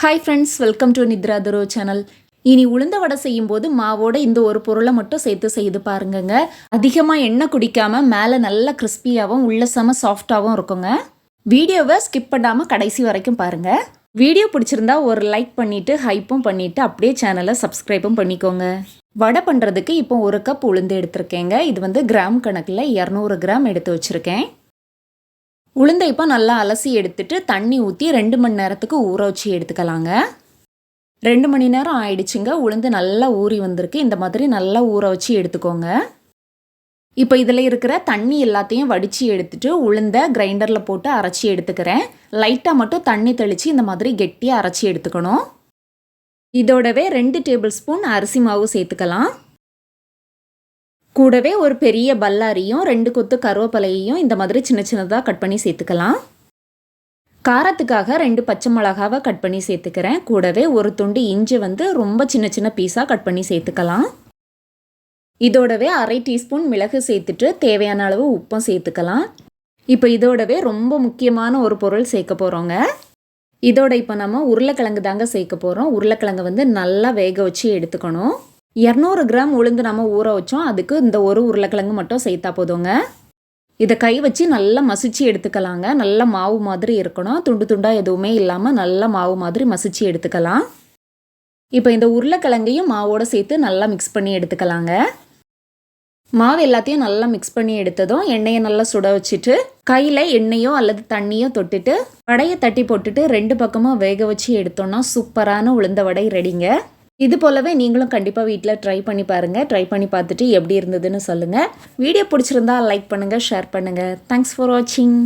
Hi friends, welcome to நித்ரா துரு channel. இனி உளுந்த வடை செய்யும்போது மாவோட இந்த ஒரு பொருளை மட்டும் சேர்த்து செய்து பாருங்கங்க. அதிகமாக எண்ணெய் குடிக்காமல் மேலே நல்லா கிறிஸ்பியாகவும் உள்ள செம சாஃப்டாகவும் இருக்குங்க. வீடியோவை ஸ்கிப் பண்ணாமல் கடைசி வரைக்கும் பாருங்கள். வீடியோ பிடிச்சிருந்தா ஒரு லைக் பண்ணிவிட்டு ஹைப்பும் பண்ணிவிட்டு அப்படியே சேனலை சப்ஸ்கிரைபும் பண்ணிக்கோங்க. வடை பண்ணுறதுக்கு இப்போ 1 கப் உளுந்து எடுத்திருக்கேங்க. இது கிராம் கணக்கில் 200 கிராம் எடுத்து வச்சுருக்கேன். உளுந்தை இப்போ நல்லா அலசி எடுத்துட்டு தண்ணி ஊற்றி 2 மணி நேரத்துக்கு ஊற வச்சு எடுத்துக்கலாங்க. 2 மணி நேரம் ஆயிடுச்சுங்க. உளுந்து நல்லா ஊறி வந்திருக்கு. இந்த மாதிரி நல்லா ஊற வச்சு எடுத்துக்கோங்க. இப்போ இதில் இருக்கிற தண்ணி எல்லாத்தையும் வடித்து எடுத்துட்டு உளுந்தை கிரைண்டரில் போட்டு அரைச்சி எடுத்துக்கிறேன். லைட்டாக மட்டும் தண்ணி தெளித்து இந்த மாதிரி கெட்டியாக அரைச்சி எடுத்துக்கணும். இதோடவே 2 டேபிள் ஸ்பூன் அரிசி மாவு சேர்த்துக்கலாம். கூடவே ஒரு பெரிய பல்லாரியும் 2 கொத்து கருவேப்பிலையையும் இந்த மாதிரி சின்ன சின்னதாக கட் பண்ணி சேர்த்துக்கலாம். காரத்துக்காக 2 பச்சை மிளகாவை கட் பண்ணி சேர்த்துக்கிறேன். கூடவே ஒரு துண்டு இஞ்சி ரொம்ப சின்ன சின்ன பீஸாக கட் பண்ணி சேர்த்துக்கலாம். இதோடவே 1/2 டீஸ்பூன் மிளகு சேர்த்துட்டு தேவையான அளவு உப்பும் சேர்த்துக்கலாம். இப்போ இதோடவே ரொம்ப முக்கியமான ஒரு பொருள் சேர்க்க போகிறோங்க. இதோட இப்போ நம்ம உருளைக்கிழங்கு தாங்க சேர்க்க போகிறோம். உருளைக்கிழங்கு நல்லா வேக வச்சு எடுத்துக்கணும். 200 கிராம் உளுந்து நம்ம ஊற வச்சோம். அதுக்கு இந்த ஒரு உருளைக்கிழங்கு மட்டும் சேர்த்தா போதுங்க. இதை கை வச்சு நல்லா மசிச்சு எடுத்துக்கலாங்க. நல்லா மாவு மாதிரி இருக்கணும். துண்டு துண்டாக எதுவுமே இல்லாமல் நல்லா மாவு மாதிரி மசிச்சு எடுத்துக்கலாம். இப்போ இந்த உருளைக்கிழங்கையும் மாவோடு சேர்த்து நல்லா மிக்ஸ் பண்ணி எடுத்துக்கலாங்க. மாவு எல்லாத்தையும் நல்லா மிக்ஸ் பண்ணி எடுத்ததும் எண்ணெயை நல்லா சுட வச்சுட்டு கையில் எண்ணெயோ அல்லது தண்ணியோ தொட்டுட்டு வடையை தட்டி போட்டுட்டு 2 பக்கமும் வேக வச்சு எடுத்தோன்னா சூப்பரான உளுந்த வடை ரெடிங்க. இது போலவே நீங்களும் கண்டிப்பாக வீட்டில் ட்ரை பண்ணி பாருங்கள். ட்ரை பண்ணி பார்த்துட்டு எப்படி இருந்ததுன்னு சொல்லுங்கள். வீடியோ பிடிச்சிருந்தா லைக் பண்ணுங்கள், ஷேர் பண்ணுங்கள். தேங்க்ஸ் ஃபார் வாட்சிங்.